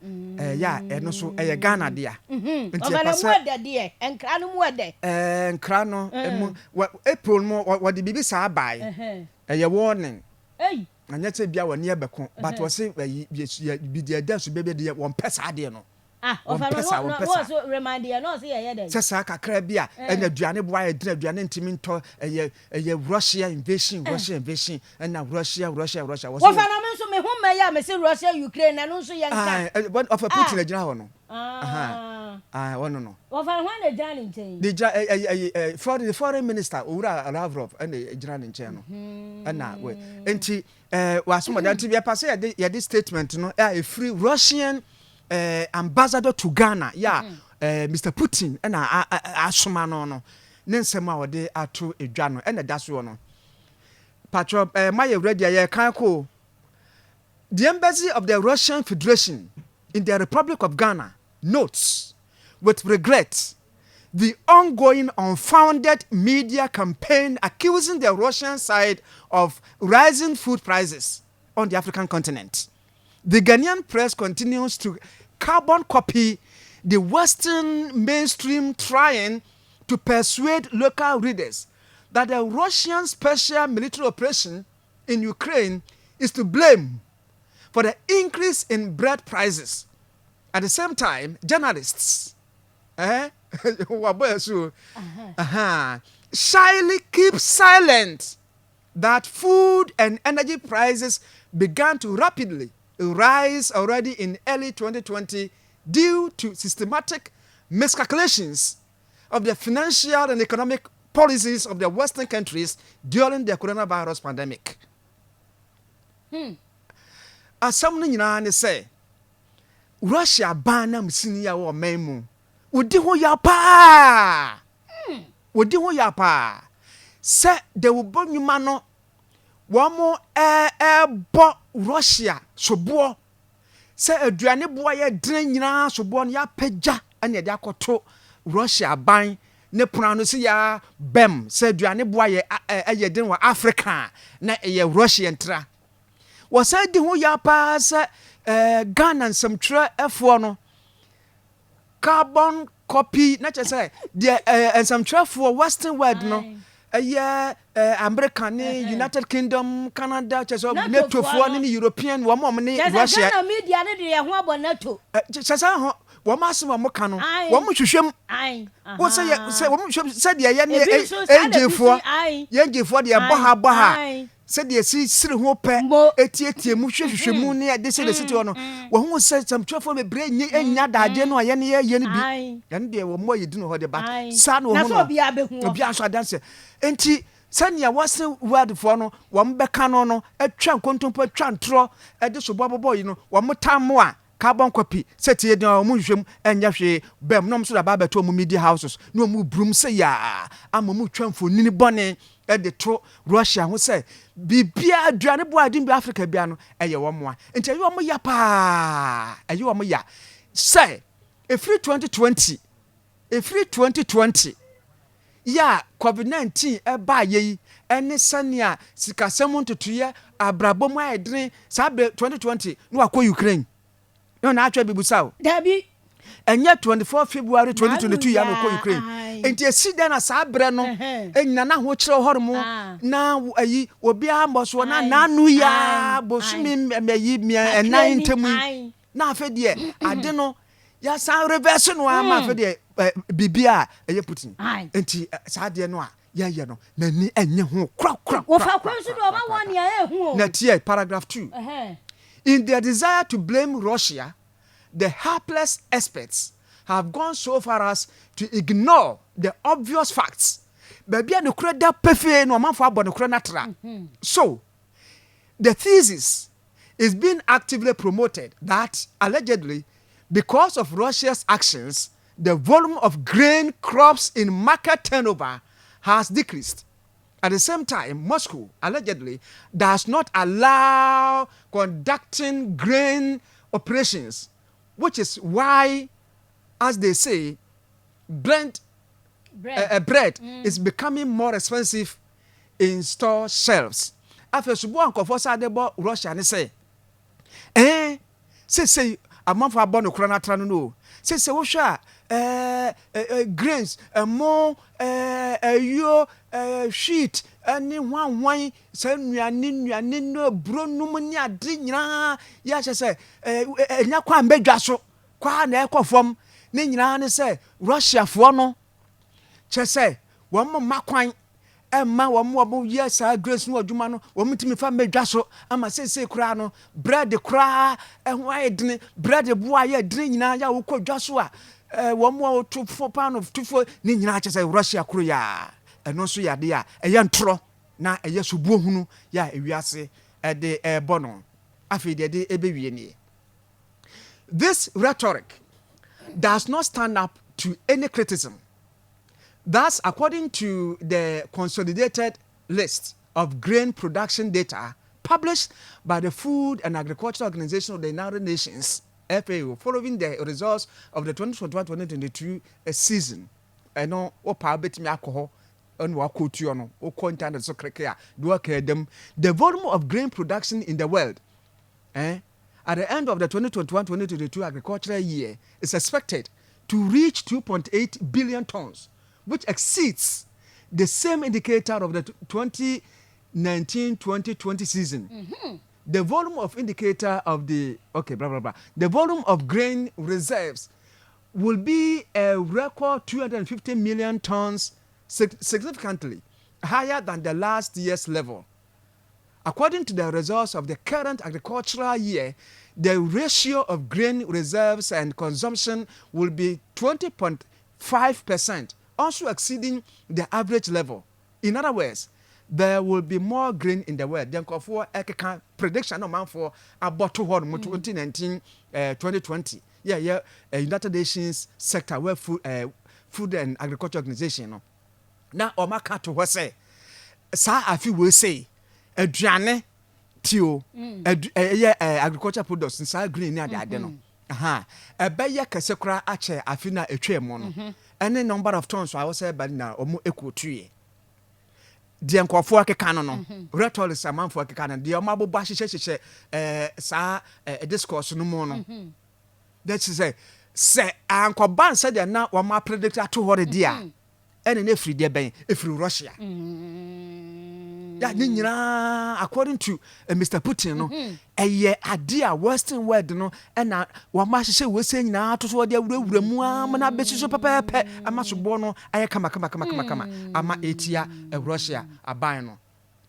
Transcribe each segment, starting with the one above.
ya eno so Ghana dia enkra no mu de enkra no April mo what the bibi sa bai warning anya che bia woni ebeko but we say bi dia da so bebe dia won pesa de no no so remind you no say ye dey sesa kakra bia enya aduane boa ye dina aduane ntimi nto Russia invasion na Russia was no me so me hu me ya me say Russia Ukraine na no so ye nka of a Putin agina ho no wono no ofan ho na jani nchen the foreign minister Ura Lavrov and agina nchen no na we enti waso da ntibia pass ye this statement no a free Russian ambassador to Ghana Mr. Putin and asoma no nensema wode ato edwa no and da so no patro my ready ye kan ko the embassy of the Russian Federation in the Republic of Ghana notes with regret the ongoing unfounded media campaign accusing the Russian side of rising food prices on the African continent. The Ghanaian press continues to carbon copy the Western mainstream, trying to persuade local readers that the Russian special military operation in Ukraine is to blame for the increase in bread prices. At the same time, journalists shyly keep silent that food and energy prices began to rapidly rise already in early 2020 due to systematic miscalculations of the financial and economic policies of the Western countries during the coronavirus pandemic. As someone in say, Russia bana msinia wa memu. Udi ho yapa. Udi ho yapa. Se de ubo nyuma no wamo bo Russia sobo. Se aduane boa ye dren nyina sobo no ya pagya ane de akoto Russia ban ne puna no se ya bem se aduane boa ye den wa Africa na ye Russia ntra. Wo se di ho yapa se Ghana nsɛmtwerɛ ɛfoɔ no carbon copy na kyerɛ sɛ deɛ nsɛmtwerɛfoɔ western world no ɛyɛ America ne United Kingdom Canada kyerɛ sɛ NATOfoɔ ne European wɔn ne Russia Ghana media ne de ho abɔ NATO kyerɛ sɛ ho wɔn ase wɔn ka no wɔn hwehwɛm wɔn sɛ wɔn hwehwɛm sɛ deɛ yɛ ne ɛgyefoɔ deɛ bɔ ha said the siri ho pe etietie mu hwehwehwe mu ne de se de city no wo hu se samtwafo me bre nya daade no aye ne ye ne bi ya ne de wo mo yedi no ho de ba sa no ho no obi aso adanse enti sania wase word for no wo mbeka no atwa nkontompo atwa ntro de so bobobo yi no wo motamo a carbon copy set ye dem mo hwehwem enya hwe bem no so da ba beto mo media houses no mo brum se ya amomu twamfo nini bone de to Russia ho say bibia aduane bo adin bi Africa bia no eye wo moa enti ayi wo mo ya pa ayi wo mo ya say efiri 2020 ya COVID-19 e ba ye ene sania sikasem ntotoye abrabom ayedren sa 2020 no akọ Ukraine no na atwa bibusaw dabi enye 24 February 2022 ya no akọ Ukraine enti esida na sa abre no enyina na ho kire hormo na ayi obi amboso na nanu ya bosumi meyi enan temu na afede ade no ya sa reverse no ama afede bibia eye Putin enti sa ade no a ya no na ni enye ho kra wo fa kwansu do ma won ya ehu na tie paragraph 2 in their desire to blame Russia, the helpless experts have gone so far as to ignore the obvious facts. So, the thesis is being actively promoted that allegedly, because of Russia's actions, the volume of grain crops in market turnover has decreased. At the same time, Moscow allegedly does not allow conducting grain operations, which is why, as they say, bread is becoming more expensive in store shelves. After Subuan Kofosa debo Russia, they say, say amanfo abɔ no kora na atra no se wo hwa grains mo ayo sheet ani hwan se nuane no bro num ni ade nyina ya hye se enya kwa mbedwa so kwa na ekofom ne nyina ne se Russia fo no che se wo mo makwan emma wo yes grace no adwuma no wo mtimi fa medwa so ama sese kura no bread kura ehwa edene bread boa ya edene nyina ya wo kodwa so a wo mo 2 pound of 2 ni nyina che se Russia kuro ya eno so ya de a eye ntro na eye subuo hunu ya ewiase de bono afi de ebewie ni. This rhetoric does not stand up to any criticism. Thus, according to the consolidated list of grain production data published by the Food and Agriculture Organization of the United Nations, FAO, following the results of the 2021-2022 season, the volume of grain production in the world at the end of the 2021-2022 agricultural year is expected to reach 2.8 billion tons, which exceeds the same indicator of the 2019-2020 season. The volume of indicator of the the volume of grain reserves will be a record 250 million tons, significantly higher than the last year's level. According to the results of the current agricultural year, the ratio of grain reserves and consumption will be 20.5%, also exceeding the average level. In other words, there will be more grain in the world than for a prediction for about 2019, 2020. United Nations sector where food and agriculture organization. Now, Omaka to what say, Sa afi will say, aduane tio agriculture products nsa green na ade no ebeye kasekura ache afina etwemo no any number of tons I was say but na omo ekotue de nkofo akeka no retol samanfo akeka no de omo abobo ahyehyehye sa discourse no mo no that is say ankoban say de na omo predict ato hore dia ene na free de ben efri Russia according to Mr. Putin no idea Western world no na wa ma hye we say nyina to so de awurawura mu amana besuso pepepe amasobo no aye kama ama etia Russia aban no.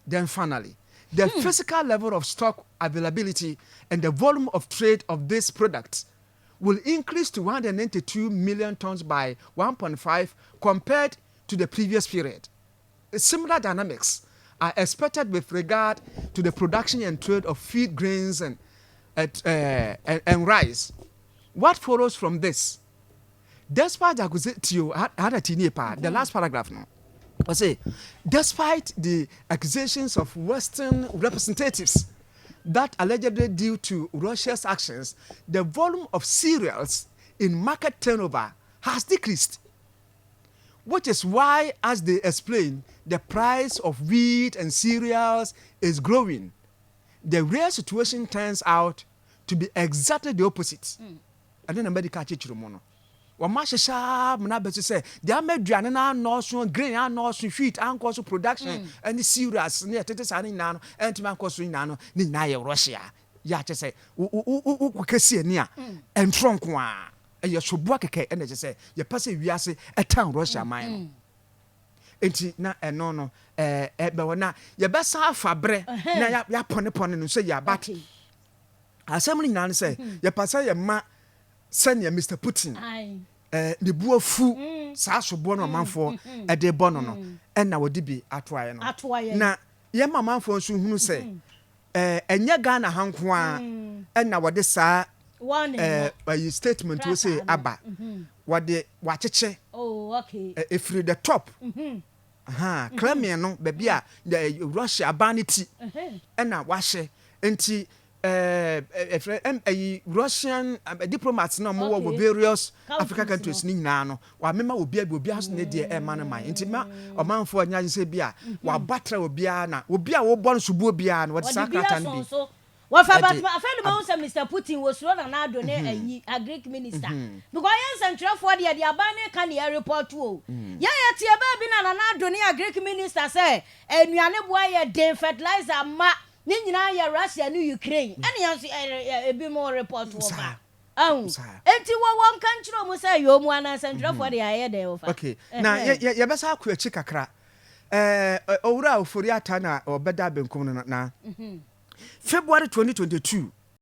Then finally, the physical level of stock availability and the volume of trade of these products will increase to 192 million tons by 1.5 compared to the previous period. Similar dynamics are expected with regard to the production and trade of feed grains and rice. What follows from this? Despite the last paragraph now, I say, despite the accusations of Western representatives that allegedly due to Russia's actions, the volume of cereals in market turnover has decreased. Which is why, as they explain, the price of wheat and cereals is growing. The real situation turns out to be exactly the opposite. And then the medical teacher mono. Wamasha mna betu say they are made na no so grain and no so wheat and also production and the cereals near tetes ani na no and man koso na no ni na ye Russia. Ya che say u kesi ani a entronko a eye sobua keke ene je say ye passe wiase etan Russia man enti na eno no be wona ye besa afabre na ya pone no so ya bat asem ni nan say ye passe ye ma senior Mr. Putin the buafu sa sobo no manfo de bono no na wodi bi atoaye no na ye manfo so hunu say enye Ghana hanko a na wodi sa a statement we say aba wode wacheche efri the top Crimea no baby a Russia abanity na wahye enti Russian diplomats no mo wo various African countries ni nyina no wa mema obi has ne de e man man enti ma omanfo anya se bia wa batra obi a na obi a wo bon subu obi a na wo sakata no bi What about my friend Mr. Putin was run an ad a Greek minister. Because yes, and for the Abane can the report to. Yeah, Tia Babin and an ad a Greek minister say, and you are not why a day fertilizer ma Nina Russia new Ukraine. Any answer a bit more report to. Oh, enti one country almost say you one and central for the idea there. Okay, now you best have a chickakra. Ora Foriatana or Bedabin Comuna na. February 2022.